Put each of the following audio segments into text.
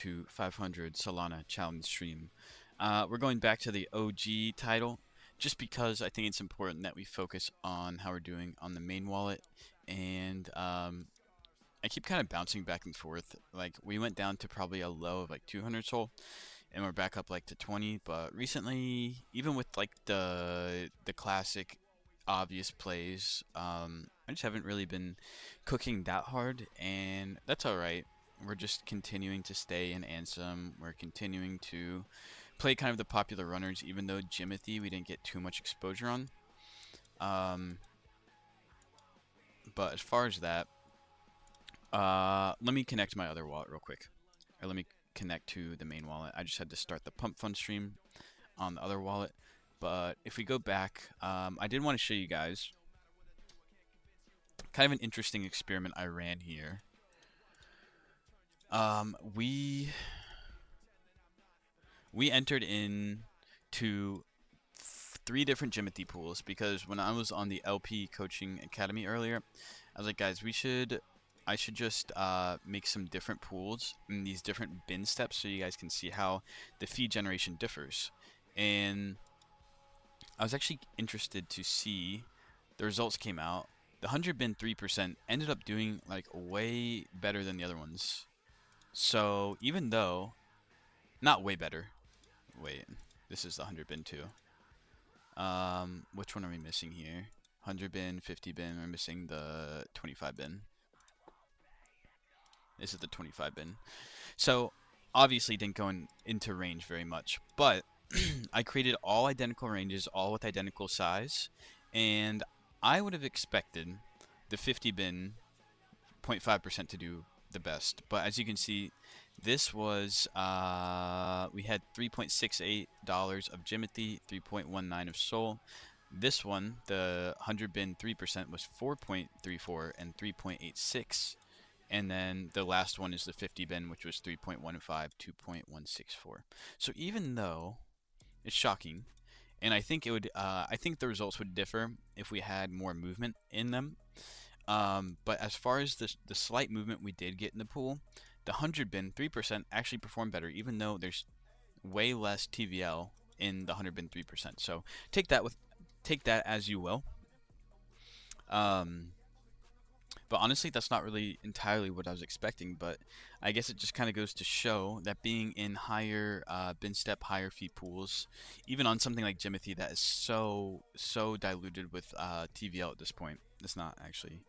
to 500 Solana challenge stream. We're going back to the OG title just because I think it's important that we focus on how we're doing on the main wallet. And I keep kind of bouncing back and forth. Like, we went down to probably a low of like 200 Sol, and we're back up like to 20. But recently, even with like the classic obvious plays, I just haven't really been cooking that hard, and that's all right. We're just continuing to stay in Ansem. We're continuing to play kind of the popular runners, even though Jimothy we didn't get too much exposure on. Um, but as far as that, let me connect my other wallet real quick, or let me connect to the main wallet. I just had to start the pump fund stream on the other wallet. But if we go back, I did want to show you guys kind of an interesting experiment I ran here. We entered in to three different Jimothy pools because when I was on the LP coaching academy earlier, I was like, guys, I should just make some different pools in these different bin steps so you guys can see how the feed generation differs. And I was actually interested to see the results came out. The 100 bin 3% ended up doing like way better than the other ones. So even though, not way better. Wait, this is the 100 bin too. Which one are we missing here? 100 bin, 50 bin. We're missing the 25 bin. This is the 25 bin. So obviously didn't go into range very much, but I created all identical ranges, all with identical size, and I would have expected the 50 bin 0.5% to do the best. But as you can see, this was, we had $3.68 of Jimothy, 3.19 of Sol. This one, the 100 bin 3% was 4.34 and 3.86. And then the last one is the 50 bin, which was 3.15, 2.164. So even though it's shocking, and I think I think the results would differ if we had more movement in them. But as far as the slight movement we did get in the pool, the 100 bin 3% actually performed better, even though there's way less TVL in the 100 bin 3%. So take that as you will. Um, but honestly, that's not really entirely what I was expecting. But I guess it just kind of goes to show that being in higher bin step, higher fee pools, even on something like Jimothy that is so diluted with TVL at this point, it's not actually.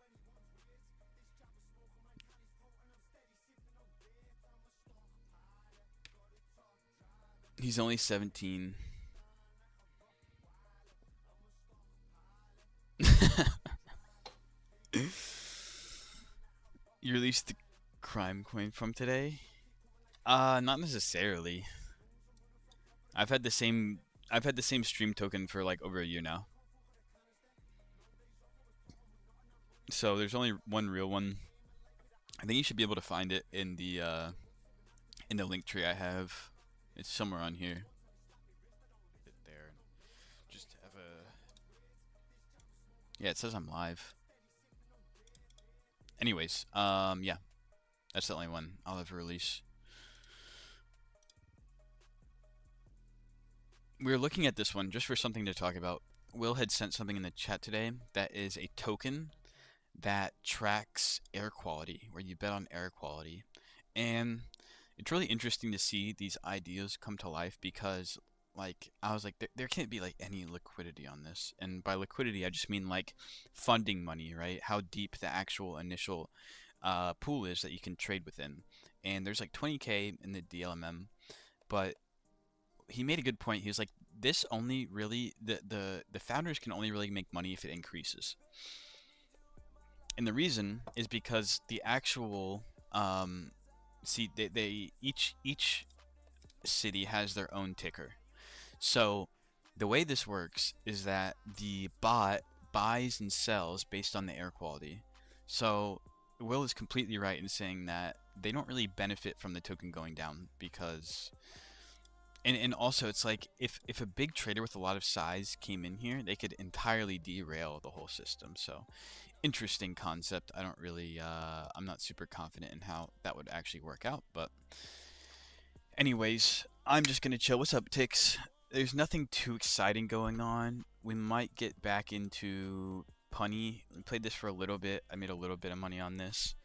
He's only 17. You released the crime coin from today? Not necessarily. I've had the same stream token for like over a year now. So there's only one real one. I think you should be able to find it in the link tree I have. It's somewhere on here. There. Just have a. Yeah, it says I'm live. Anyways, yeah, that's the only one I'll ever release. We were looking at this one just for something to talk about. Will had sent something in the chat today that is a token that tracks air quality, where you bet on air quality. And it's really interesting to see these ideas come to life because, like, I was like, there can't be like any liquidity on this. And by liquidity, I just mean like funding money, right? How deep the actual initial pool is that you can trade within. And there's like 20K in the DLMM, but he made a good point. He was like, this only really the founders can only really make money if it increases. And the reason is because the actual see they each city has their own ticker. So the way this works is that the bot buys and sells based on the air quality. So Will is completely right in saying that they don't really benefit from the token going down because and also it's like if a big trader with a lot of size came in here, they could entirely derail the whole system. So interesting concept. I don't really I'm not super confident in how that would actually work out, but Anyways, I'm just gonna chill. What's up, Tix? There's nothing too exciting going on. We might get back into punny. We played this for a little bit. I made a little bit of money on this.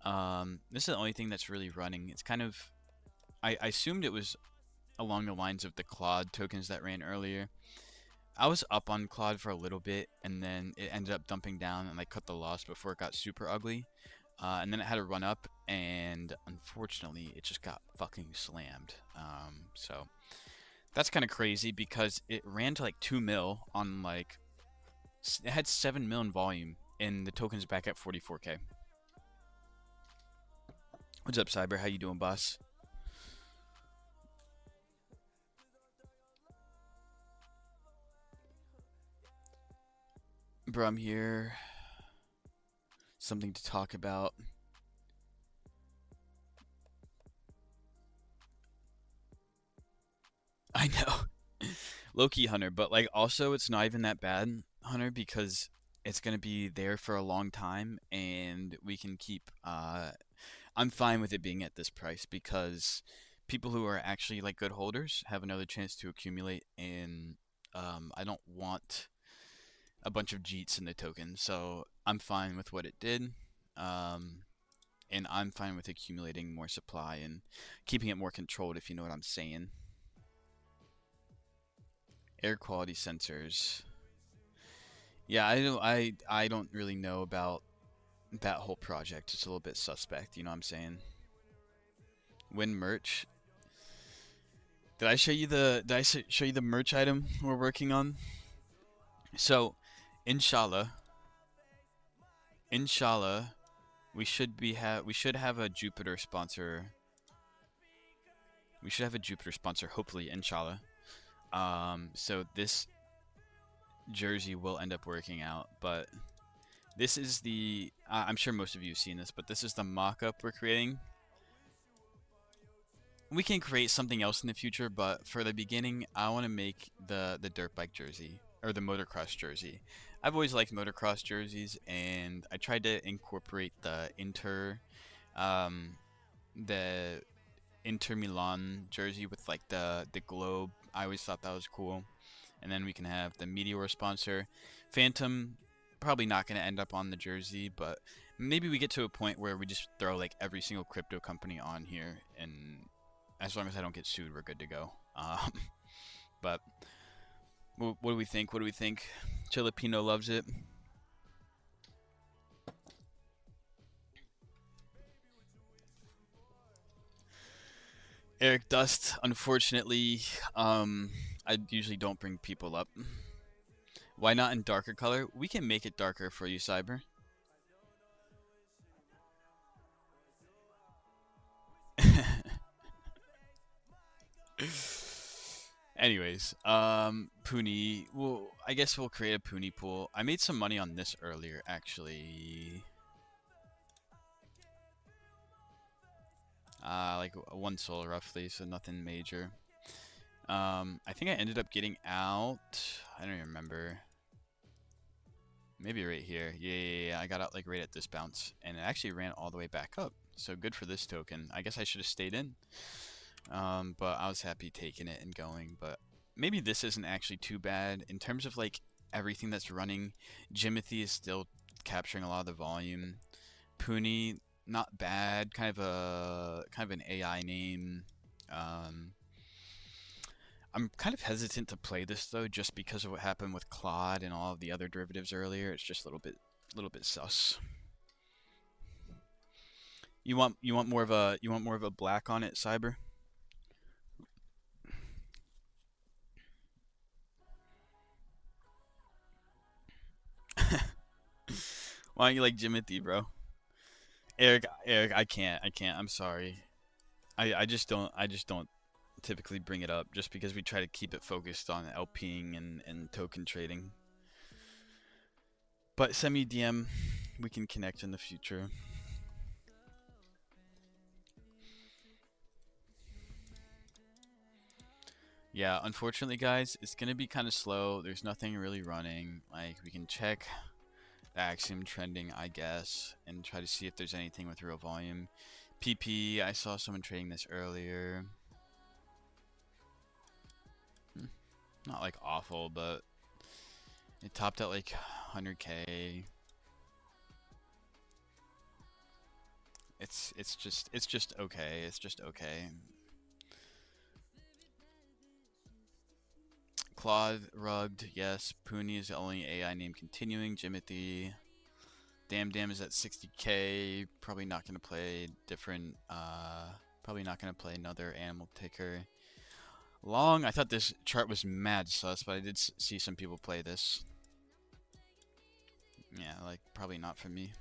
This is the only thing that's really running. It's kind of I assumed it was along the lines of the Claude tokens that ran earlier. I was up on Claude for a little bit, and then it ended up dumping down and I cut the loss before it got super ugly. And then it had a run up, and unfortunately, it just got fucking slammed. So that's kind of crazy because it ran to like 2 mil on like it had 7 mil in volume, and the token's back at 44k. What's up, Cyber? How you doing, boss? Bro, I'm here. Something to talk about. I know. Low-key Hunter, but like also it's not even that bad, Hunter, because it's gonna be there for a long time and we can keep I'm fine with it being at this price because people who are actually like good holders have another chance to accumulate, and I don't want a bunch of jeets in the token, so I'm fine with what it did. Um, and I'm fine with accumulating more supply and keeping it more controlled, if you know what I'm saying. Air quality sensors. Yeah, I don't really know about that whole project. It's a little bit suspect, you know what I'm saying? Win merch. Did I show you the show you the merch item we're working on? So, inshallah, inshallah, we should have a Jupiter sponsor. We should have a Jupiter sponsor, hopefully, inshallah. So this jersey will end up working out, but this is the I'm sure most of you have seen this, but this is the mock-up we're creating. We can create something else in the future, but for the beginning, I want to make the dirt bike jersey or the motocross jersey. I've always liked motocross jerseys, and I tried to incorporate um, the Inter Milan jersey with like the globe. I always thought that was cool. And then we can have the Meteor sponsor. Phantom, probably not going to end up on the jersey, but maybe we get to a point where we just throw like every single crypto company on here, and as long as I don't get sued, we're good to go. But what do we think? What do we think? Filipino loves it. Eric Dust, unfortunately, I usually don't bring people up. Why not in darker color? We can make it darker for you, Cyber. Anyways, Puni. Well, I guess we'll create a Puni pool. I made some money on this earlier, actually. Like 1 soul roughly, so nothing major. I think I ended up getting out. I don't even remember. Maybe right here. Yeah. I got out like right at this bounce, and it actually ran all the way back up. So good for this token. I guess I should have stayed in. But I was happy taking it and going. But maybe this isn't actually too bad in terms of like everything that's running. Jimothy is still capturing a lot of the volume. Puni, not bad. Kind of an AI name. Um, I'm kind of hesitant to play this though, just because of what happened with Claude and all of the other derivatives earlier. It's just a little bit sus. You want more of a black on it, Cyber? Why don't you like Jimothy, bro? Eric, I can't. I'm sorry. I just don't typically bring it up just because we try to keep it focused on LPing and token trading. But send me DM, we can connect in the future. Yeah, unfortunately, guys, it's gonna be kind of slow. There's nothing really running. Like, we can check the Axiom trending, I guess, and try to see if there's anything with real volume. PP, I saw someone trading this earlier. Not like awful, but it topped at like 100K. It's just okay. It's just okay. Claude rugged, yes. Puni is the only AI name continuing. Jimothy. Damn is at 60K. Probably not gonna play different. Probably not gonna play another animal ticker. Long. I thought this chart was mad sus, but I did see some people play this. Yeah, like probably not for me.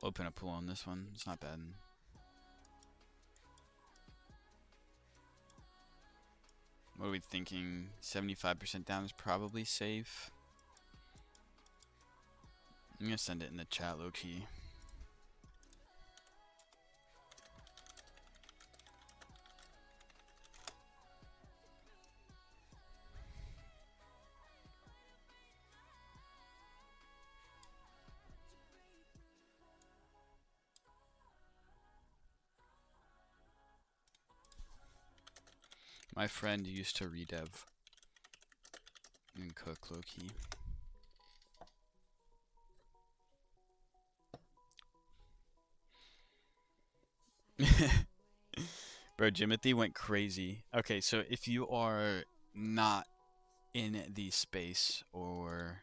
We'll open a pool on this one. It's not bad. What are we thinking? 75% down is probably safe. I'm gonna send it in the chat low key. My friend used to redev and cook low key. Bro, Jimothy went crazy. Okay, so if you are not in the space or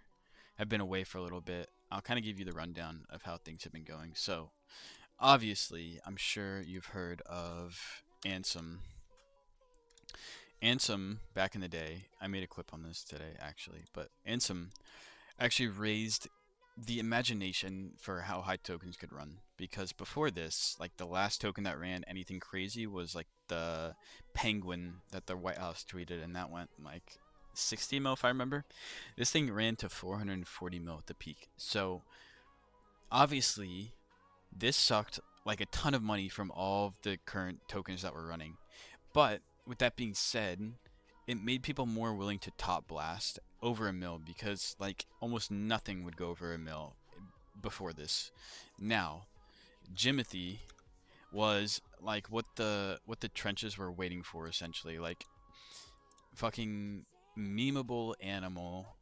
have been away for a little bit, I'll kind of give you the rundown of how things have been going. So, obviously, I'm sure you've heard of Ansem. Ansem, back in the day, I made a clip on this today actually, but Ansem actually raised the imagination for how high tokens could run. Because before this, like the last token that ran anything crazy was like the penguin that the White House tweeted, and that went like 60 mil if I remember. This thing ran to 440 mil at the peak. So obviously, this sucked like a ton of money from all of the current tokens that were running. But with that being said, it made people more willing to top blast over a mil because like almost nothing would go over a mil before this. Now, Jimothy was like what the trenches were waiting for essentially, like fucking memeable animal,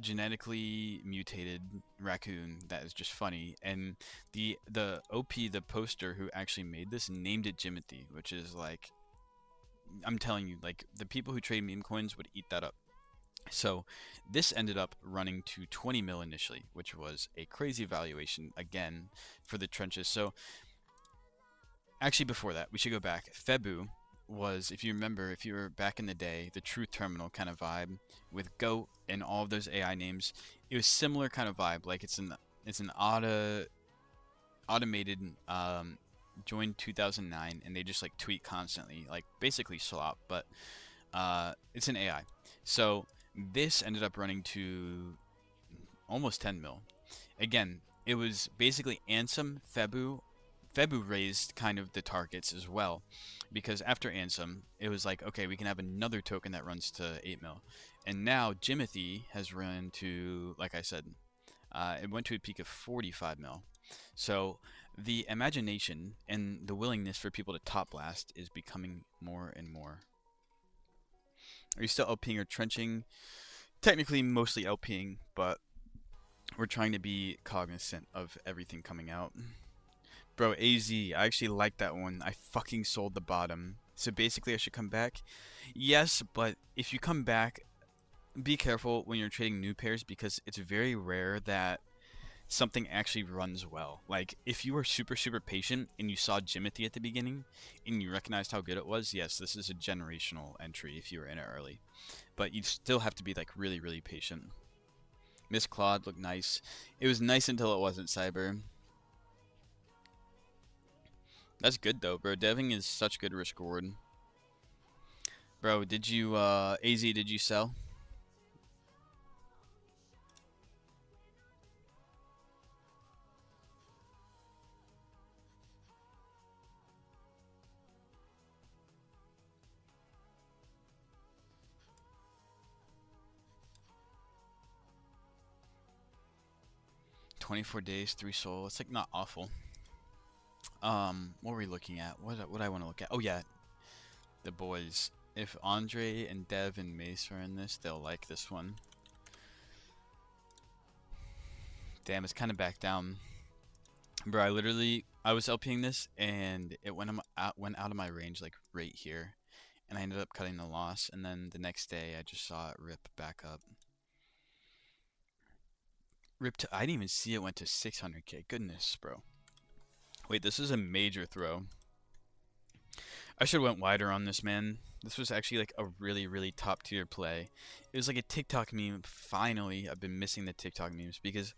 genetically mutated raccoon that is just funny. And the OP, the poster who actually made this, named it Jimothy, which is like, I'm telling you, like the people who trade meme coins would eat that up. So this ended up running to 20 mil initially, which was a crazy valuation again for the trenches. So actually before that, we should go back. Febu was, if you remember, if you were back in the day, the Truth Terminal kind of vibe with Goat and all of those AI names. It was similar kind of vibe, like it's an automated joined 2009, and they just like tweet constantly, like basically slop, but it's an AI. So this ended up running to almost 10 mil. Again, it was basically Ansem, Febu. Febu raised kind of the targets as well, because after Ansem, it was like, okay, we can have another token that runs to 8 mil. And now Jimothy has run to, like I said, it went to a peak of 45 mil. So the imagination and the willingness for people to top blast is becoming more and more. Are you still LPing or trenching? Technically, mostly LPing, but we're trying to be cognizant of everything coming out. Bro, AZ, I actually like that one. I fucking sold the bottom. So basically, I should come back? Yes, but if you come back, be careful when you're trading new pairs because it's very rare that something actually runs well. Like, if you were super, super patient and you saw Jimothy at the beginning and you recognized how good it was, yes, this is a generational entry if you were in it early. But you still have to be, like, really, really patient. Miss Claude looked nice. It was nice until it wasn't, Cyber. That's good, though, bro. Deving is such good risk reward. Bro, did you, AZ, did you sell? 24 days, 3 soul. It's like not awful. What were we looking at? What I want to look at? Oh yeah, the boys. If Andre and Dev and Mace are in this, they'll like this one. Damn, it's kind of back down. Bro, I was LPing this and it went out of my range like right here, and I ended up cutting the loss. And then the next day, I just saw it rip back up. I didn't even see it went to 600k. Goodness, bro. Wait, this is a major throw. I should have went wider on this, man. This was actually like a really, really top tier play. It was like a TikTok meme. Finally, I've been missing the TikTok memes because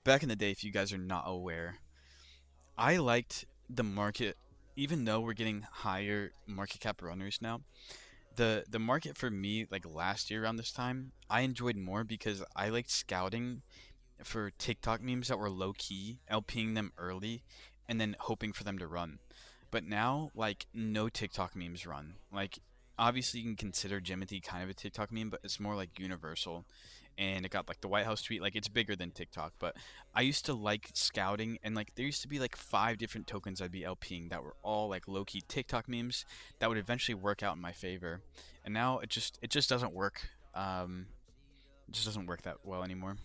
back in the day, if you guys are not aware, I liked the market, even though we're getting higher market cap runners now. The market for me, like last year around this time, I enjoyed more because I liked scouting for TikTok memes that were low key, LPing them early, and then hoping for them to run. But now, like, no TikTok memes run. Like, obviously, you can consider Jimothy kind of a TikTok meme, but it's more like universal. And it got like the White House tweet, like it's bigger than TikTok. But I used to like scouting, and like there used to be like 5 different tokens I'd be LPing that were all like low key TikTok memes that would eventually work out in my favor. And now it just doesn't work. It just doesn't work that well anymore.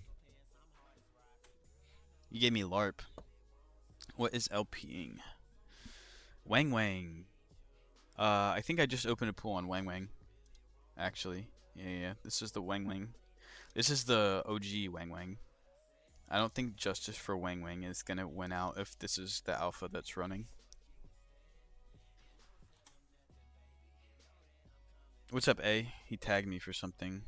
You gave me LARP. What is LPing? Wang Wang. I think I just opened a pool on Wang Wang. Actually, yeah. This is the Wang Wang. This is the OG Wang Wang. I don't think Justice for Wang Wang is gonna win out if this is the alpha that's running. What's up, A? He tagged me for something.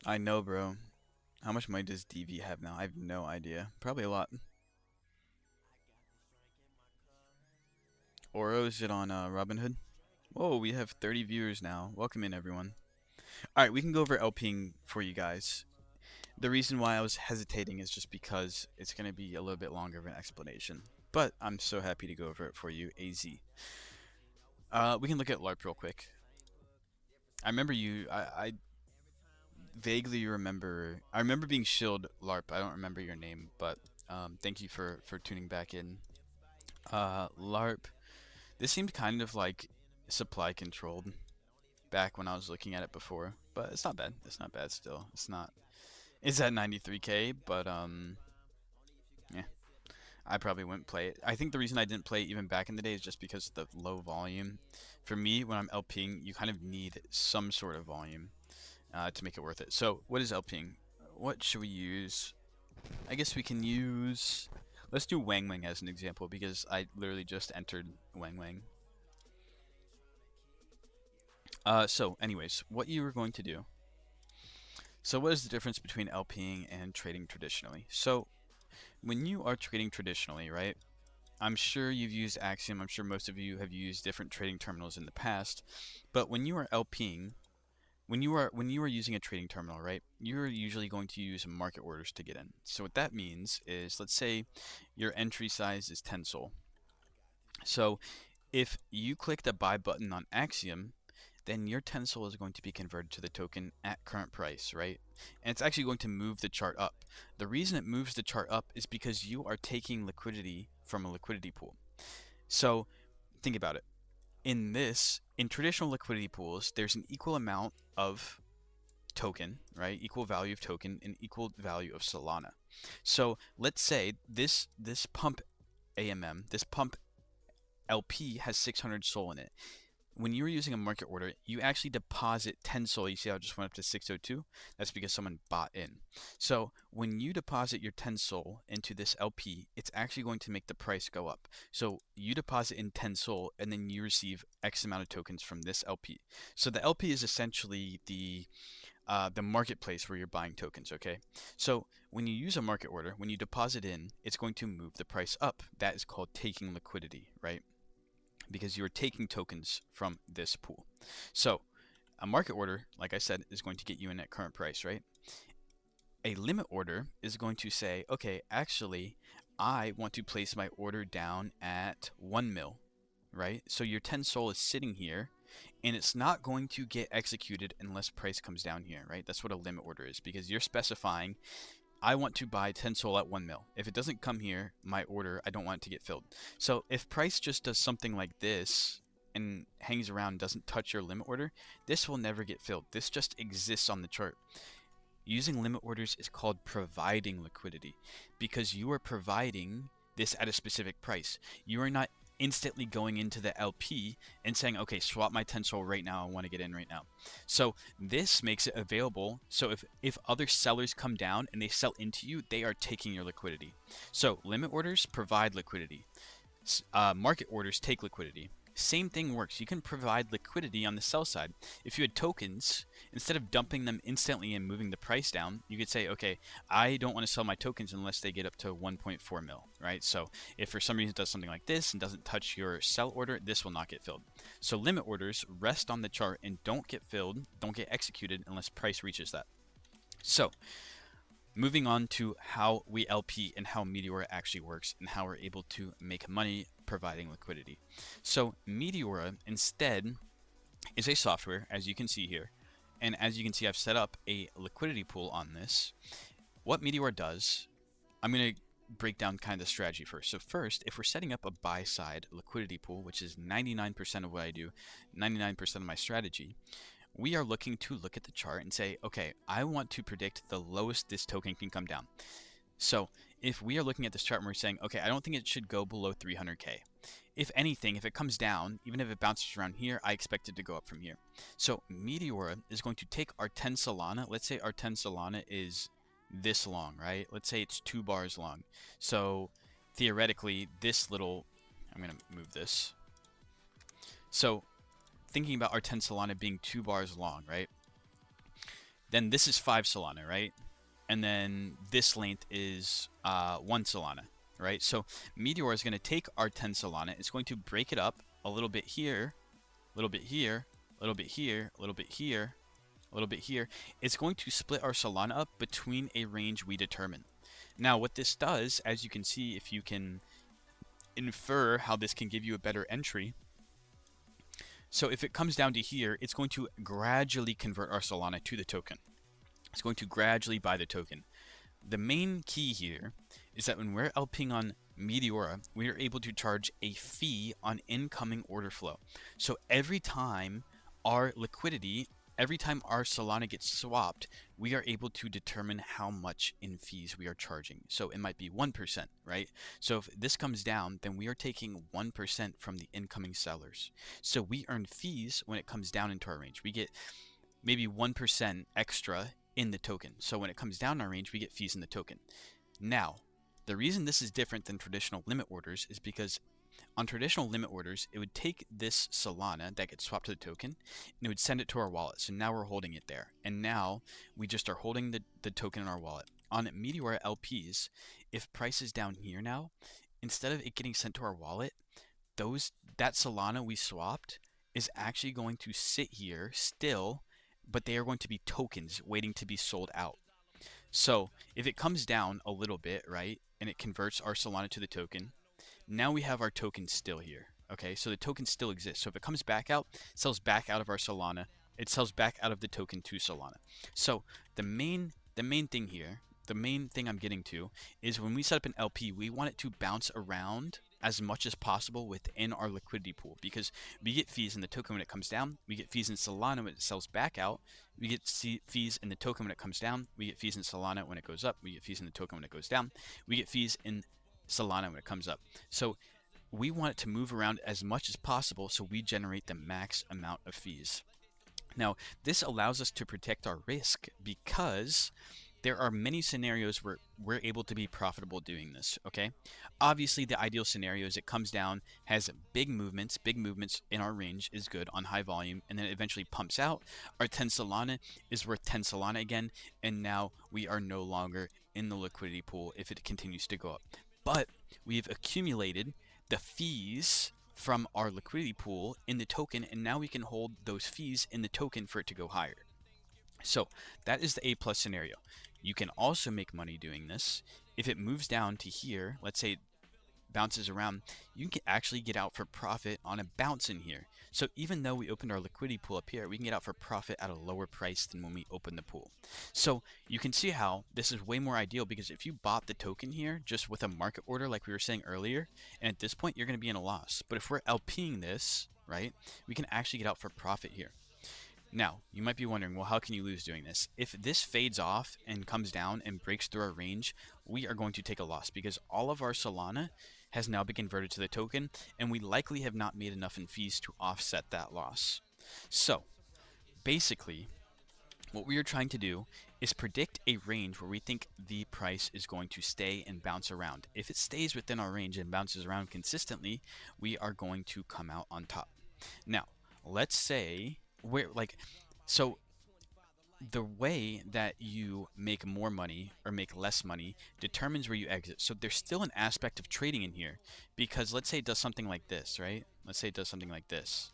I know, bro. How much money does DV have now? I have no idea. Probably a lot. Oro, is it on Robinhood? Whoa, we have 30 viewers now. Welcome in, everyone. Alright, we can go over LPing for you guys. The reason why I was hesitating is just because it's going to be a little bit longer of an explanation. But I'm so happy to go over it for you, AZ. We can look at LARP real quick. I remember I vaguely remember. I remember being shilled LARP. I don't remember your name, but thank you for tuning back in. LARP. This seemed kind of like supply controlled back when I was looking at it before, but it's not bad. It's not bad still. It's not. It's at 93k, but yeah. I probably wouldn't play it. I think the reason I didn't play it even back in the day is just because of the low volume. For me, when I'm LPing, you kind of need some sort of volume to make it worth it. So, what is LPing? What should we use? I guess we can use... Let's do Wang Wang as an example because I literally just entered Wang Wang. So, anyways, what you are going to do. So, what is the difference between LPing and trading traditionally? So, when you are trading traditionally, right? I'm sure you've used Axiom. I'm sure most of you have used different trading terminals in the past. But when you are LPing, when you are using a trading terminal, right? You're usually going to use market orders to get in. So what that means is, let's say your entry size is 10 SOL. So if you click the buy button on Axiom, then your 10 SOL is going to be converted to the token at current price, right? And it's actually going to move the chart up. The reason it moves the chart up is because you are taking liquidity from a liquidity pool. So think about it. In traditional liquidity pools, there's an equal amount of token, right? Equal value of token and equal value of Solana. So let's say this pump AMM, this pump LP has 600 SOL in it. When you're using a market order, you actually deposit 10 SOL. You see how it just went up to 602? That's because someone bought in. So when you deposit your 10 SOL into this LP, it's actually going to make the price go up. So you deposit in 10 SOL and then you receive X amount of tokens from this LP. So the LP is essentially the marketplace where you're buying tokens, okay? So when you use a market order, when you deposit in, it's going to move the price up. That is called taking liquidity, right? Because you're taking tokens from this pool. So a market order, like I said, is going to get you in at current price, right? A limit order is going to say, okay, actually, I want to place my order down at 1 mil, right? So your 10 SOL is sitting here, and it's not going to get executed unless price comes down here, right? That's what a limit order is, because you're specifying, I want to buy 10 SOL at 1 mil. If it doesn't come here, my order, I don't want it to get filled. So if price just does something like this and hangs around, doesn't touch your limit order, this will never get filled. This just exists on the chart. Using limit orders is called providing liquidity, because you are providing this at a specific price. You are not instantly going into the LP and saying, okay, swap my 10 SOL right now, I want to get in right now. So this makes it available. So if other sellers come down and they sell into you, they are taking your liquidity. So limit orders provide liquidity. Market orders take liquidity. Same thing works. You can provide liquidity on the sell side. If you had tokens, instead of dumping them instantly and moving the price down, you could say, okay, I don't want to sell my tokens unless they get up to 1.4 mil, right? So if for some reason it does something like this and doesn't touch your sell order, this will not get filled. So limit orders rest on the chart and don't get filled, don't get executed unless price reaches that. So moving on to how we LP and how Meteora actually works and how we're able to make money providing liquidity. So Meteora instead is a software, as you can see here, and as you can see I've set up a liquidity pool on this. What Meteora does, I'm going to break down kind of the strategy first. So first, if we're setting up a buy side liquidity pool, which is 99% of what I do, 99% of my strategy, we are looking to look at the chart and say, okay, I want to predict the lowest this token can come down. So if we are looking at this chart and we're saying, okay, I don't think it should go below 300K. If anything, if it comes down, even if it bounces around here, I expect it to go up from here. So Meteora is going to take our 10 Solana. Let's say our 10 Solana is this long, right? Let's say it's 2 bars long. So theoretically, this little, I'm going to move this. So thinking about our 10 Solana being 2 bars long, right? Then this is 5 Solana, right? And then this length is 1 Solana, right? So Meteora is going to take our 10 Solana. It's going to break it up a little bit here, a little bit here, a little bit here, a little bit here, a little bit here. It's going to split our Solana up between a range we determine. Now, what this does, as you can see, if you can infer how this can give you a better entry. So if it comes down to here, it's going to gradually convert our Solana to the token. It's going to gradually buy the token. The main key here is that when we're LPing on Meteora, we are able to charge a fee on incoming order flow. So every time our liquidity, every time our Solana gets swapped, we are able to determine how much in fees we are charging. So it might be 1%, right? So if this comes down, then we are taking 1% from the incoming sellers. So we earn fees when it comes down into our range. We get maybe 1% extra in the token. So when it comes down our range, we get fees in the token. Now, the reason this is different than traditional limit orders is because on traditional limit orders, it would take this Solana that gets swapped to the token and it would send it to our wallet. So now we're holding it there. And now we just are holding the token in our wallet. On Meteora LPs, if price is down here now, instead of it getting sent to our wallet, that Solana we swapped is actually going to sit here still, but they are going to be tokens waiting to be sold out. So if it comes down a little bit, right, and it converts our Solana to the token, now we have our token still here. Okay, so the token still exists. So if it comes back out, it sells back out of our Solana. It sells back out of the token to Solana. So the main thing here, the main thing I'm getting to is when we set up an LP, we want it to bounce around as much as possible within our liquidity pool, because we get fees in the token when it comes down, we get fees in Solana when it sells back out, we get fees in the token when it comes down, we get fees in Solana when it goes up, we get fees in the token when it goes down, we get fees in Solana when it comes up. So we want it to move around as much as possible so we generate the max amount of fees. Now, this allows us to protect our risk because there are many scenarios where we're able to be profitable doing this, okay? Obviously, the ideal scenario is it comes down, has big movements in our range is good on high volume, and then it eventually pumps out. Our 10 Solana is worth 10 Solana again, and now we are no longer in the liquidity pool if it continues to go up. But we've accumulated the fees from our liquidity pool in the token, and now we can hold those fees in the token for it to go higher. So that is the A+ scenario. You can also make money doing this. If it moves down to here, let's say bounces around, you can actually get out for profit on a bounce in here. So even though we opened our liquidity pool up here, we can get out for profit at a lower price than when we opened the pool. So you can see how this is way more ideal, because if you bought the token here just with a market order like we were saying earlier, and at this point you're going to be in a loss. But if we're LPing this, right, we can actually get out for profit here. Now, you might be wondering, well, how can you lose doing this? If this fades off and comes down and breaks through our range, we are going to take a loss, because all of our Solana has now been converted to the token, and we likely have not made enough in fees to offset that loss. So, basically, what we are trying to do is predict a range where we think the price is going to stay and bounce around. If it stays within our range and bounces around consistently, we are going to come out on top. Now, let's say so the way that you make more money or make less money determines where you exit. So there's still an aspect of trading in here, because let's say it does something like this, right? Let's say it does something like this.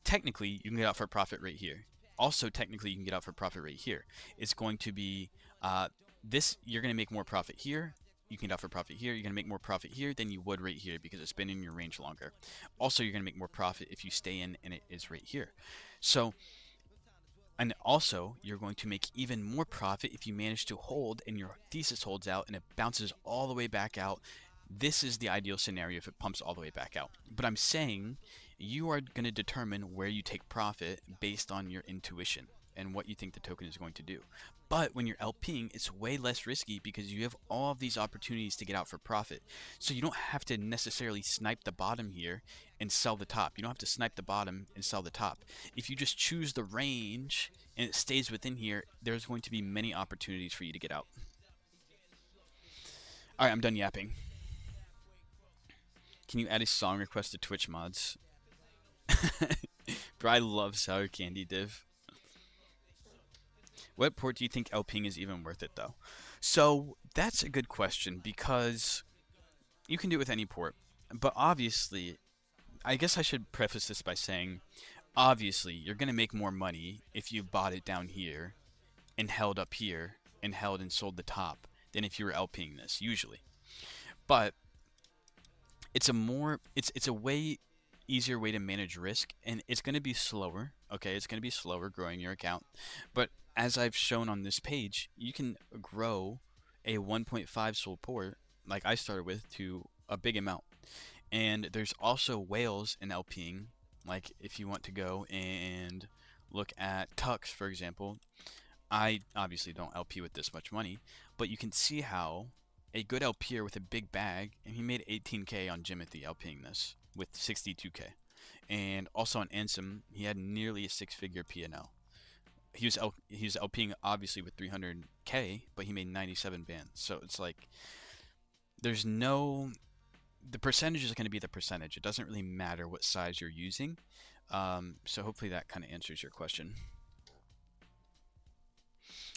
Technically, you can get out for a profit right here. Also, technically, you can get out for a profit right here. It's going to be you're going to make more profit here. You can get out for profit here. You're going to make more profit here than you would right here, because it's been in your range longer. Also, you're going to make more profit if you stay in and it is right here. So, and also, you're going to make even more profit if you manage to hold and your thesis holds out and it bounces all the way back out. This is the ideal scenario if it pumps all the way back out. But I'm saying you are going to determine where you take profit based on your intuition and what you think the token is going to do. But when you're LPing, it's way less risky, because you have all of these opportunities to get out for profit. So you don't have to necessarily snipe the bottom here and sell the top. You don't have to snipe the bottom and sell the top. If you just choose the range and it stays within here, there's going to be many opportunities for you to get out. All right, I'm done yapping. Can you add a song request to Twitch mods? Bro, I love Sour Candy Div. What port do you think LPing is even worth it, though? So that's a good question, because you can do it with any port. But obviously, I guess I should preface this by saying, obviously, you're going to make more money if you bought it down here and held up here and held and sold the top than if you were LPing this, usually. But it's a way easier way to manage risk, and it's going to be slower. Okay, it's going to be slower growing your account, but as I've shown on this page, you can grow a 1.5 SOL port, like I started with, to a big amount. And there's also whales in LPing, like if you want to go and look at Tux, for example. I obviously don't LP with this much money, but you can see how a good LPer with a big bag, and he made 18K on Jimothy LPing this with 62K. And also on Ansem, he had nearly a six-figure P&L. He was LPing obviously with 300K, but he made 97 bands. So it's like the percentage is going to be the percentage. It doesn't really matter what size you're using. So hopefully that kind of answers your question.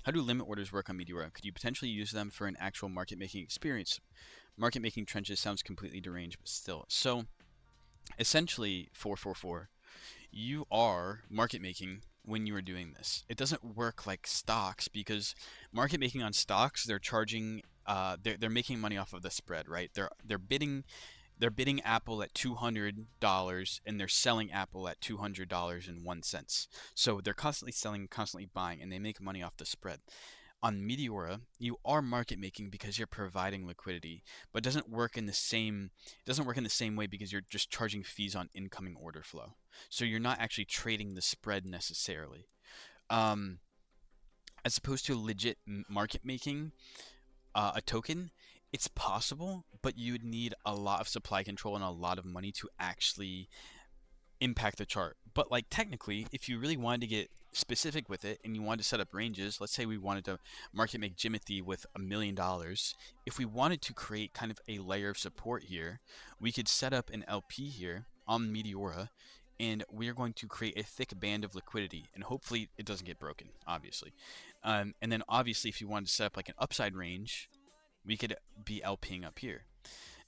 How do limit orders work on Meteora? Could you potentially use them for an actual market making experience? Market making trenches sounds completely deranged, but still. So essentially, 444, you are market making when you are doing this. It doesn't work like stocks, because market making on stocks, they're charging they're making money off of the spread, right? They're bidding Apple at $200 and they're selling Apple at $200.01. So they're constantly selling, constantly buying, and they make money off the spread. On Meteora, you are market making because you're providing liquidity, but it doesn't work in the same way, because you're just charging fees on incoming order flow. So you're not actually trading the spread necessarily. As opposed to legit market making a token, it's possible, but you would need a lot of supply control and a lot of money to actually impact the chart. But like technically, if you really wanted to get specific with it and you wanted to set up ranges, let's say we wanted to market make Jimothy with $1 million. If we wanted to create kind of a layer of support here, we could set up an LP here on Meteora, and we are going to create a thick band of liquidity, and hopefully it doesn't get broken, obviously. And then obviously if you wanted to set up like an upside range, we could be LPing up here.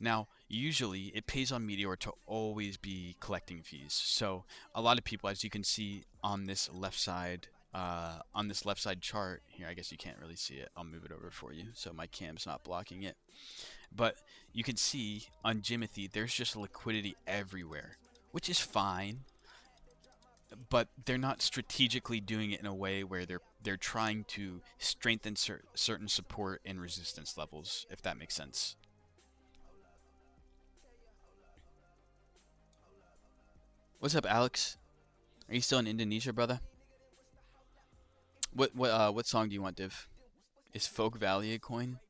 Now, usually it pays on Meteor to always be collecting fees. So a lot of people, as you can see on this left side on this left side chart here, I guess you can't really see it. I'll move it over for you so my cam's not blocking it. But you can see on Jimothy, there's just liquidity everywhere, which is fine. But they're not strategically doing it in a way where they're trying to strengthen certain support and resistance levels, if that makes sense. What's up, Alex? Are you still in Indonesia, brother? What song do you want, Div? Is Folk Valley a coin?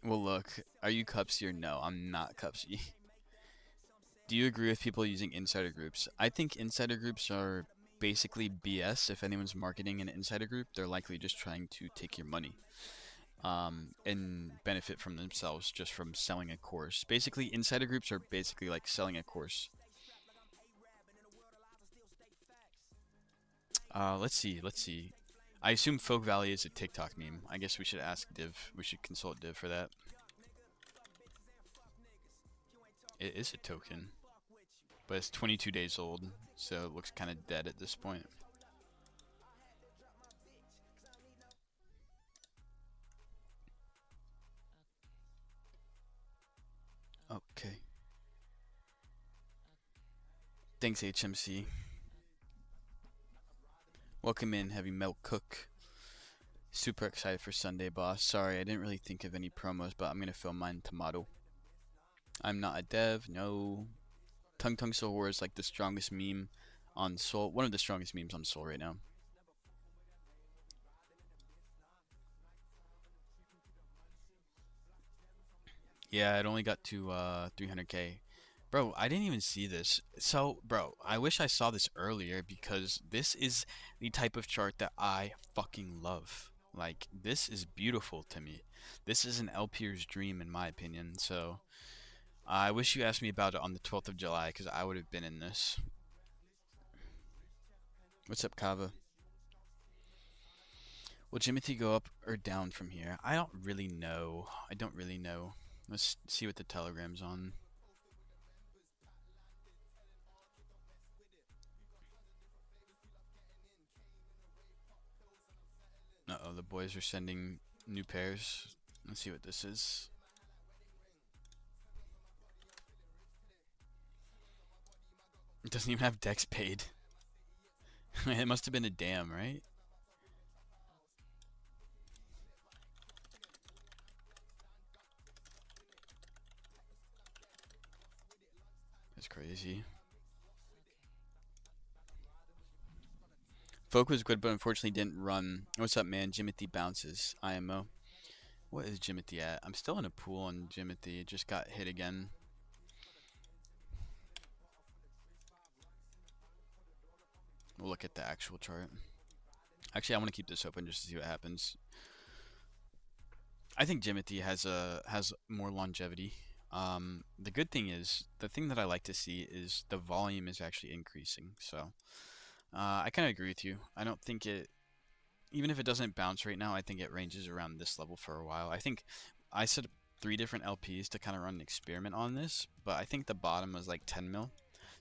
Well, look, are you Cupsy or no? I'm not Cupsy. Do you agree with people using insider groups? I think insider groups are basically BS. If anyone's marketing an insider group, they're likely just trying to take your money and benefit from themselves just from selling a course. Basically, insider groups are basically like selling a course. Let's see, let's see. I assume Folk Valley is a TikTok meme. I guess we should ask Div. We should consult Div for that. It is a token, but it's 22 days old, so it looks kind of dead at this point. Okay. Thanks, HMC. Welcome in, Heavy Milk Cook. Super excited for Sunday, boss. Sorry, I didn't really think of any promos, but I'm gonna film mine tomorrow. I'm not a dev, no. Tung Tung Sohor is like the strongest meme on Sol. One of the strongest memes on Sol right now. Yeah, it only got to 300K. Bro, I didn't even see this. So, bro, I wish I saw this earlier because this is the type of chart that I fucking love. Like, this is beautiful to me. This is an LPer's dream, in my opinion. So, I wish you asked me about it on the 12th of July because I would have been in this. What's up, Kava? Will Jimothy go up or down from here? I don't really know. I don't really know. Let's see what the telegram's on. Uh-oh, the boys are sending new pairs. Let's see what this is. It doesn't even have Dex paid. It must have been a dam, right? That's crazy. Folk was good, but unfortunately didn't run. What's up, man? Jimothy bounces. IMO. What is Jimothy at? I'm still in a pool on Jimothy. It just got hit again. We'll look at the actual chart. Actually, I want to keep this open just to see what happens. I think Jimothy has more longevity. The good thing is, the thing that I like to see is the volume is actually increasing. So I kind of agree with you. I don't think it, even if it doesn't bounce right now, I think it ranges around this level for a while. I think I set up 3 different LPs to kind of run an experiment on this, but I think the bottom was like 10 mil.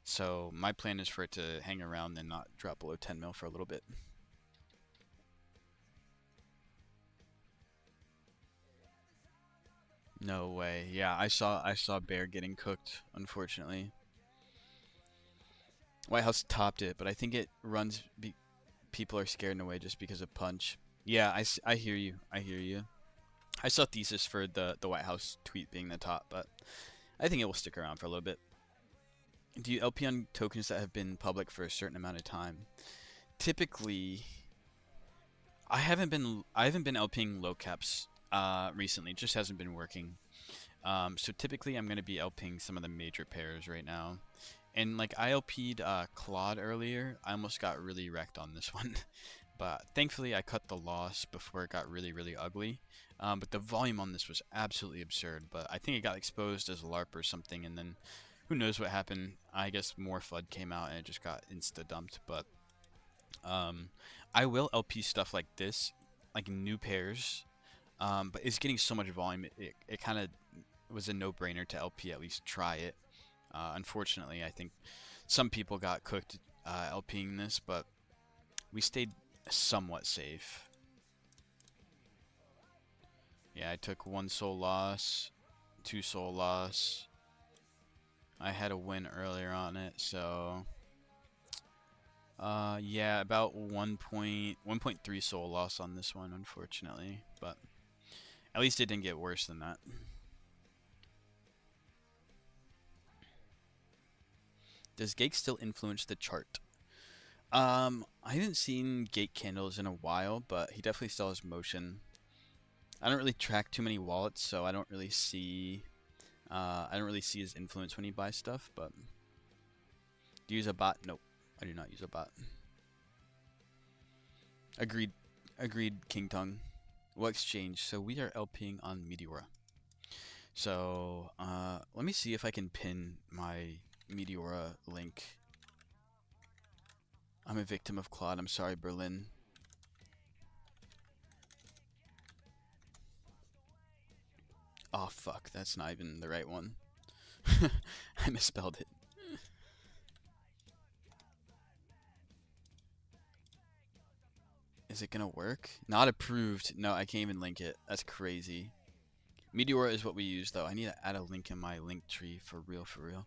So my plan is for it to hang around and not drop below 10 mil for a little bit. No way. Yeah, I saw Bear getting cooked, unfortunately. White House topped it, but I think it runs people are scared in a way just because of punch. Yeah, I hear you. I hear you. I saw thesis for the White House tweet being the top, but I think it will stick around for a little bit. Do you LP on tokens that have been public for a certain amount of time? Typically, I haven't been LPing low caps recently. It just hasn't been working. So typically I'm gonna be LPing some of the major pairs right now. And like I LP'd Claude earlier, I almost got really wrecked on this one. But thankfully I cut the loss before it got really, really ugly. But the volume on this was absolutely absurd. But I think it got exposed as a LARP or something, and then who knows what happened. I guess more FUD came out and it just got insta-dumped. But um, I will LP stuff like this, like new pairs. But it's getting so much volume, it kind of was a no-brainer to LP at least try it. Unfortunately, I think some people got cooked LPing this, but We stayed somewhat safe. Yeah, I took 1 soul loss, 2 soul loss. I had a win earlier on it, so yeah, about 1.3 soul loss on this one, unfortunately, but at least it didn't get worse than that. Does Gate still influence the chart? I haven't seen Gate candles in a while, but he definitely still has motion. I don't really track too many wallets, so I don't really see his influence when he buys stuff. But do you use a bot? Nope, I do not use a bot. Agreed, agreed. King Tongue. What exchange? So we are LPing on Meteora. So let me see if I can pin my Meteora link. I'm a victim of Claude. I'm sorry, Berlin. Oh fuck, that's not even the right one. I misspelled it. Is it gonna work? Not approved. No, I can't even link it. That's crazy. Meteora is what we use though. I need to add a link in my link tree for real, for real.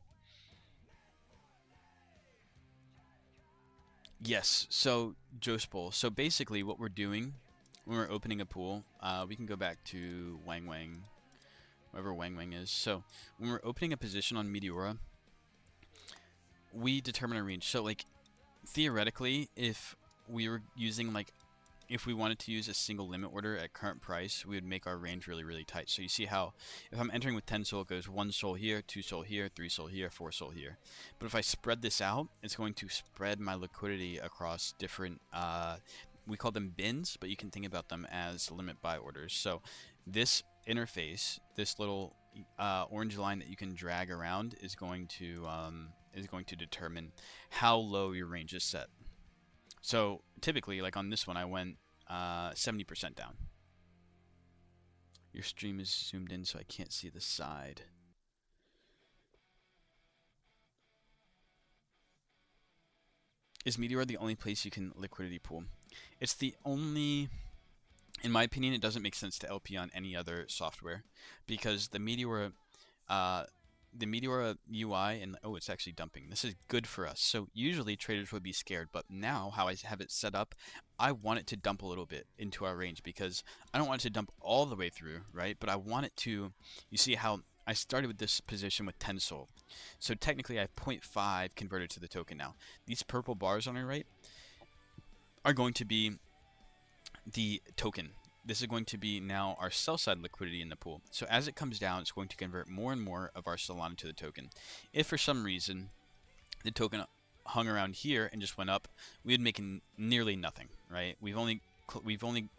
Yes, so Jospol. So basically what we're doing when we're opening a pool, we can go back to Wang Wang, wherever Wang Wang is. So when we're opening a position on Meteora, we determine a range. So like theoretically, if we were using like if we wanted to use a single limit order at current price, we would make our range really, really tight. So you see how if I'm entering with 10 soul, it goes 1 soul here, 2 soul here, 3 soul here, 4 soul here. But if I spread this out, it's going to spread my liquidity across different, we call them bins, but you can think about them as limit buy orders. So this interface, this little orange line that you can drag around is going to determine how low your range is set. So typically, like on this one, I went 70% down. Your stream is zoomed in, so I can't see the side. Is Meteor the only place you can liquidity pool? It's the only, in my opinion, it doesn't make sense to LP on any other software because the Meteora UI and oh, it's actually dumping. This is good for us. So usually traders would be scared, but now how I have it set up, I want it to dump a little bit into our range because I don't want it to dump all the way through, right? But I want it to, you see how I started with this position with 10 soul. So technically I have 0.5 converted to the token now. These purple bars on our right are going to be the token. This is going to be now our sell side liquidity in the pool. So as it comes down, it's going to convert more and more of our Solana to the token. If for some reason the token hung around here and just went up, we would make nearly nothing, right? We've only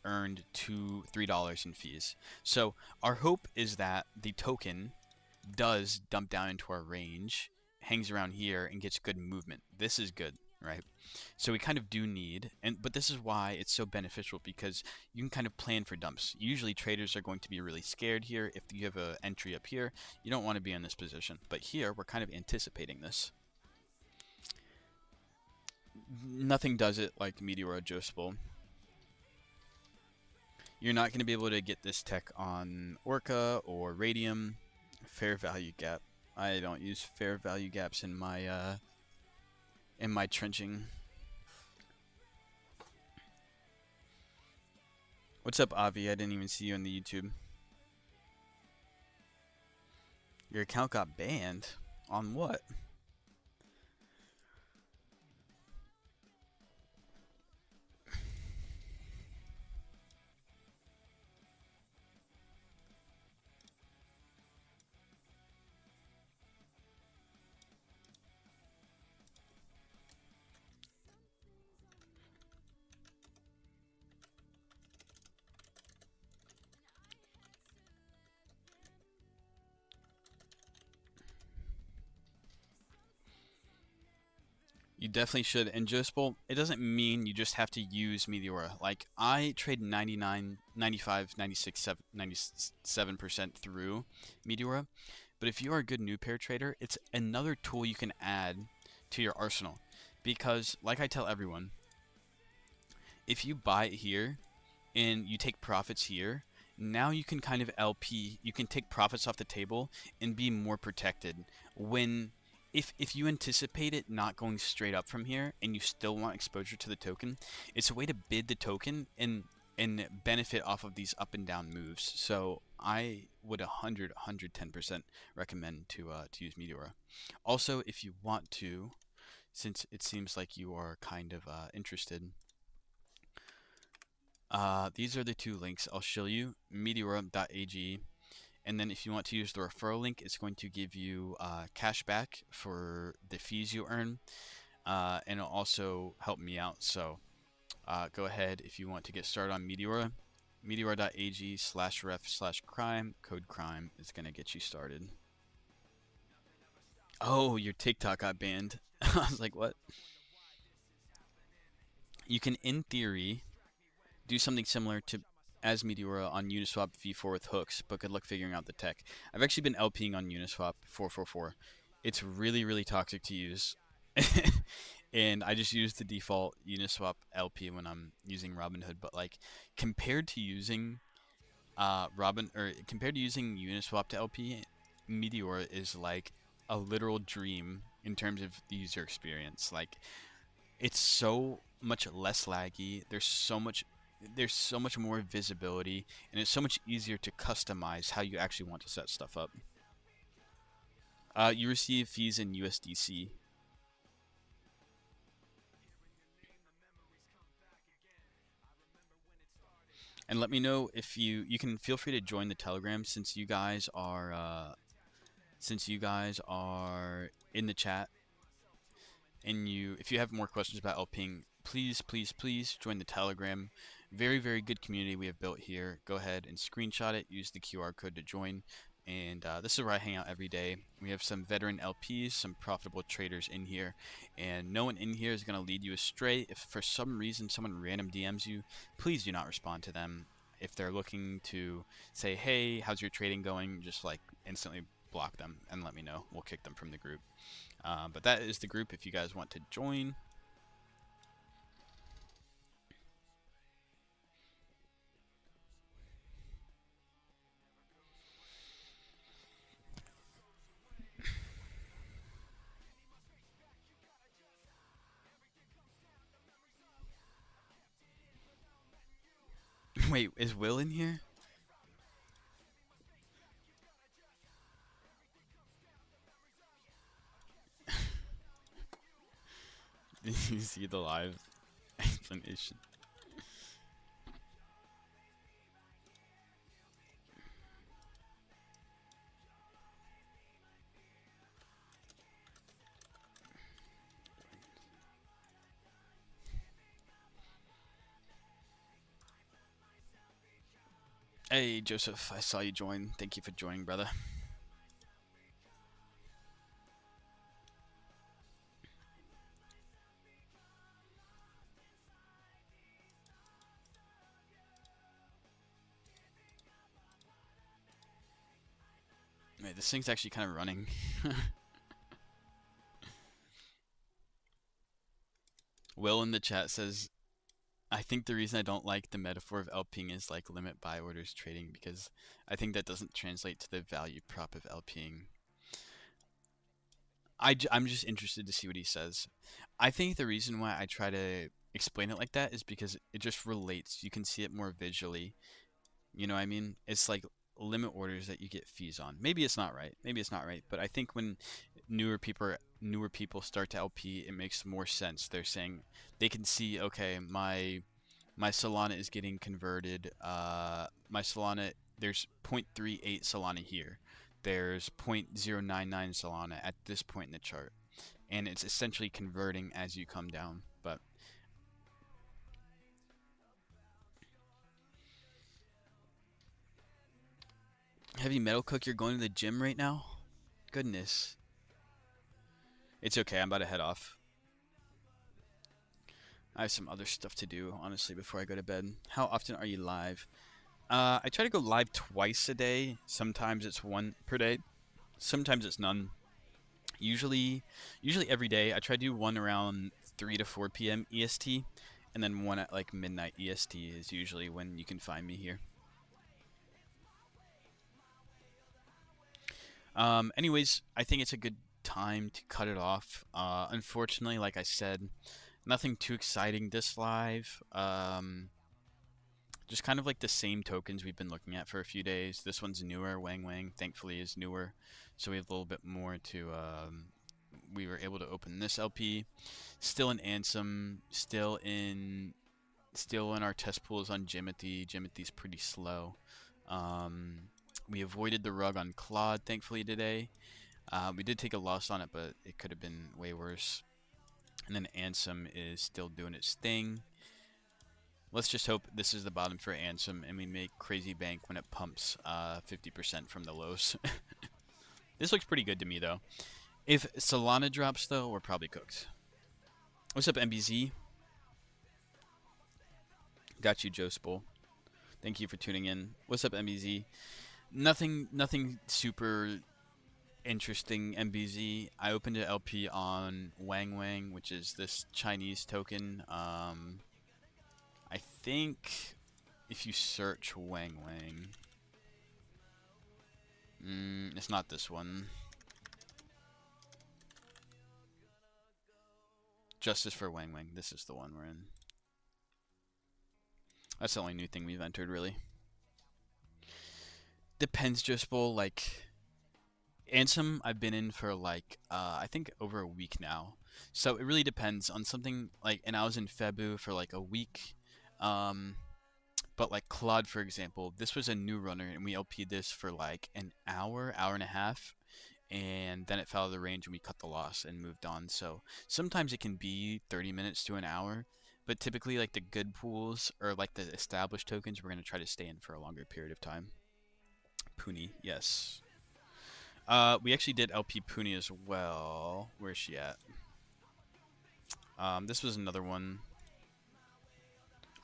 earned $3 in fees. So our hope is that the token does dump down into our range, hangs around here, and gets good movement. This is good, right? So we kind of do need, but this is why it's so beneficial because you can kind of plan for dumps. Usually traders are going to be really scared here. If you have an entry up here, you don't want to be in this position. But here, we're kind of anticipating this. Nothing does it like Meteor or Jospol. You're not going to be able to get this tech on Orca or Radium. Fair value gap. I don't use fair value gaps in my trenching. What's up, Avi? I didn't even see you on the YouTube. Your account got banned? On what? You definitely should. And Jospol, it doesn't mean you just have to use Meteora. Like, I trade 99, 95, 96, 97% through Meteora. But if you are a good new pair trader, it's another tool you can add to your arsenal. Because, like I tell everyone, if you buy it here and you take profits here, now you can kind of LP, you can take profits off the table and be more protected. When if you anticipate it not going straight up from here and you still want exposure to the token, it's a way to bid the token and benefit off of these up and down moves. So I would 110% recommend to use Meteora. Also, if you want to, since it seems like you are kind of interested, these are the two links I'll show you, meteora.ag, and then if you want to use the referral link, it's going to give you cash back for the fees you earn, and it'll also help me out. So go ahead if you want to get started on Meteora. Meteora.ag/ref/crime, code crime is going to get you started. Oh, your TikTok got banned. I was like, what? You can, in theory, do something similar to as Meteora on Uniswap v4 with hooks, but good luck figuring out the tech. I've actually been LPing on Uniswap 444. It's really, really toxic to use. And I just use the default Uniswap LP when I'm using Robinhood, but like compared to using compared to using Uniswap to LP, Meteora is like a literal dream in terms of the user experience. Like it's so much less laggy. There's so much more visibility, and it's so much easier to customize how you actually want to set stuff up. You receive fees in USDC. And let me know if you can feel free to join the Telegram since you guys are in the chat, and if you have more questions about LPing, please, please, please join the Telegram. Very, very good community we have built here. Go ahead and screenshot it, use the QR code to join. And this is where I hang out every day. We have some veteran LPs, some profitable traders in here, and no one in here is going to lead you astray. If for some reason someone random DMs you, please do not respond to them. If they're looking to say, hey, how's your trading going, just like instantly block them and let me know. We'll kick them from the group. But that is the group if you guys want to join. Wait, is Will in here? Did you see the live explanation? Hey, Joseph, I saw you join. Thank you for joining, brother. Wait, this thing's actually kind of running. Will in the chat says, I think the reason I don't like the metaphor of LPing is like limit buy orders trading because I think that doesn't translate to the value prop of LPing. I'm just interested to see what he says. I think the reason why I try to explain it like that is because it just relates. You can see it more visually. You know what I mean? It's like limit orders that you get fees on. Maybe it's not right. Maybe it's not right. But I think when newer people start to LP, it makes more sense. They're saying they can see, okay, my Solana is getting converted. My Solana, there's 0.38 Solana here. There's 0.099 Solana at this point in the chart. And it's essentially converting as you come down. But Heavy Metal Cook, you're going to the gym right now? Goodness. It's okay, I'm about to head off. I have some other stuff to do, honestly, before I go to bed. How often are you live? I try to go live twice a day. Sometimes it's one per day. Sometimes it's none. Usually every day. I try to do one around 3 to 4 p.m. EST, and then one at like midnight EST is usually when you can find me here. Anyways, I think it's a good time to cut it off. Unfortunately, like I said, nothing too exciting this live. Just kind of like the same tokens we've been looking at for a few days. This one's newer. Wang Wang, thankfully, is newer, so we have a little bit more to. We were able to open this LP. Still in Ansem. Still in our test pools on Jimothy. Jimothy's pretty slow. Um, we avoided the rug on Claude, thankfully, today. We did take a loss on it, but it could have been way worse. And then Ansem is still doing its thing. Let's just hope this is the bottom for Ansem and we make crazy bank when it pumps 50% from the lows. This looks pretty good to me, though. If Solana drops, though, we're probably cooked. What's up, MBZ? Got you, Joe Spool. Thank you for tuning in. What's up, MBZ? Nothing super interesting, MBZ. I opened an LP on Wang Wang, which is this Chinese token. I think if you search Wang Wang, it's not this one. Justice for Wang Wang. This is the one we're in. That's the only new thing we've entered, really. Depends, just Bowl. Like, Ansem, I've been in for like, I think over a week now. So it really depends on something like, and I was in Febu for like a week. But like Claude, for example, this was a new runner and we LP'd this for like an hour, hour and a half. And then it fell out of the range and we cut the loss and moved on. So sometimes it can be 30 minutes to an hour. But typically, like the good pools or like the established tokens, we're going to try to stay in for a longer period of time. Puni, yes. We actually did LP Puni as well. Where's she at? This was another one.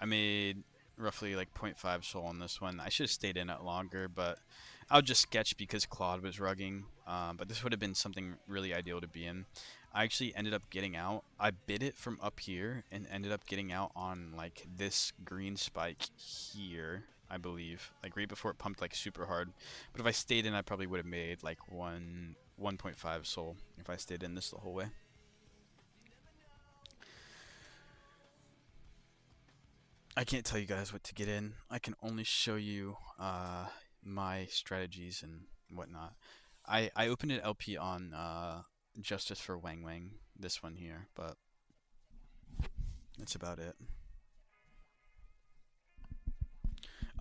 I made roughly like 0.5 soul on this one. I should have stayed in it longer, but I'll just sketch because Claude was rugging. But this would have been something really ideal to be in. I actually ended up getting out. I bid it from up here and ended up getting out on like this green spike here, I believe. Like right before it pumped like super hard. But if I stayed in, I probably would have made like 1.5 soul if I stayed in this the whole way. I can't tell you guys what to get in. I can only show you my strategies and whatnot. I opened an LP on Justice for Wang Wang, this one here, but that's about it.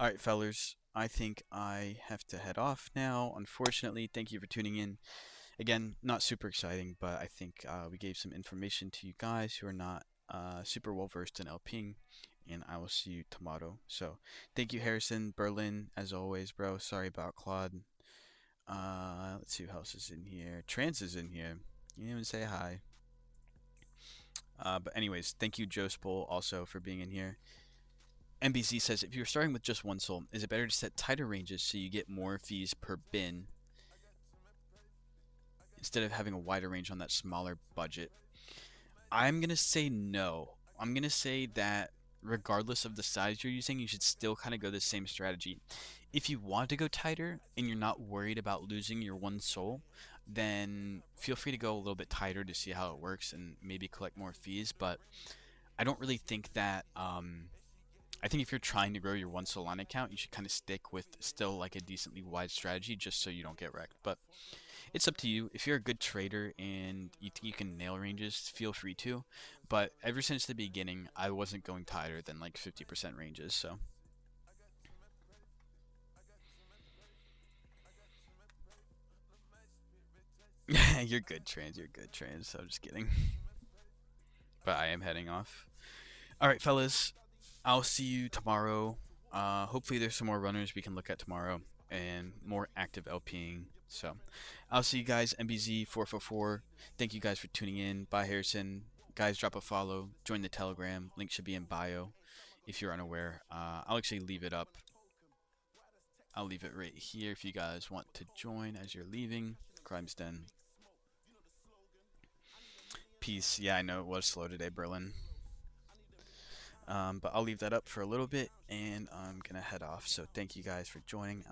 Alright, fellers, I think I have to head off now. Unfortunately, thank you for tuning in. Again, not super exciting, but I think we gave some information to you guys who are not super well versed in LPing, and I will see you tomorrow. So, thank you, Harrison, Berlin, as always, bro. Sorry about Claude. Let's see who else is in here. Trans is in here. You didn't even say hi. But anyways, thank you, Joe Spool, also for being in here. MBZ says, if you're starting with just one soul, is it better to set tighter ranges so you get more fees per bin instead of having a wider range on that smaller budget? I'm going to say no. I'm going to say that regardless of the size you're using, you should still kind of go the same strategy. If you want to go tighter and you're not worried about losing your one soul, then feel free to go a little bit tighter to see how it works and maybe collect more fees. But I don't really think that. I think if you're trying to grow your one Solana account, you should kind of stick with still like a decently wide strategy just so you don't get wrecked. But it's up to you. If you're a good trader and you think you can nail ranges, feel free to. But ever since the beginning, I wasn't going tighter than like 50% ranges, so. You're good, Trans. You're good, Trans. I'm just kidding. But I am heading off. All right, fellas. I'll see you tomorrow. Hopefully there's some more runners we can look at tomorrow and more active LPing. So I'll see you guys. MBZ444. Thank you guys for tuning in. Bye, Harrison. Guys, drop a follow. Join the Telegram. Link should be in bio if you're unaware. I'll actually leave it up. I'll leave it right here if you guys want to join as you're leaving. Crimes Den. Peace. Yeah, I know it was slow today, Berlin. But I'll leave that up for a little bit, and I'm gonna head off. So thank you guys for joining.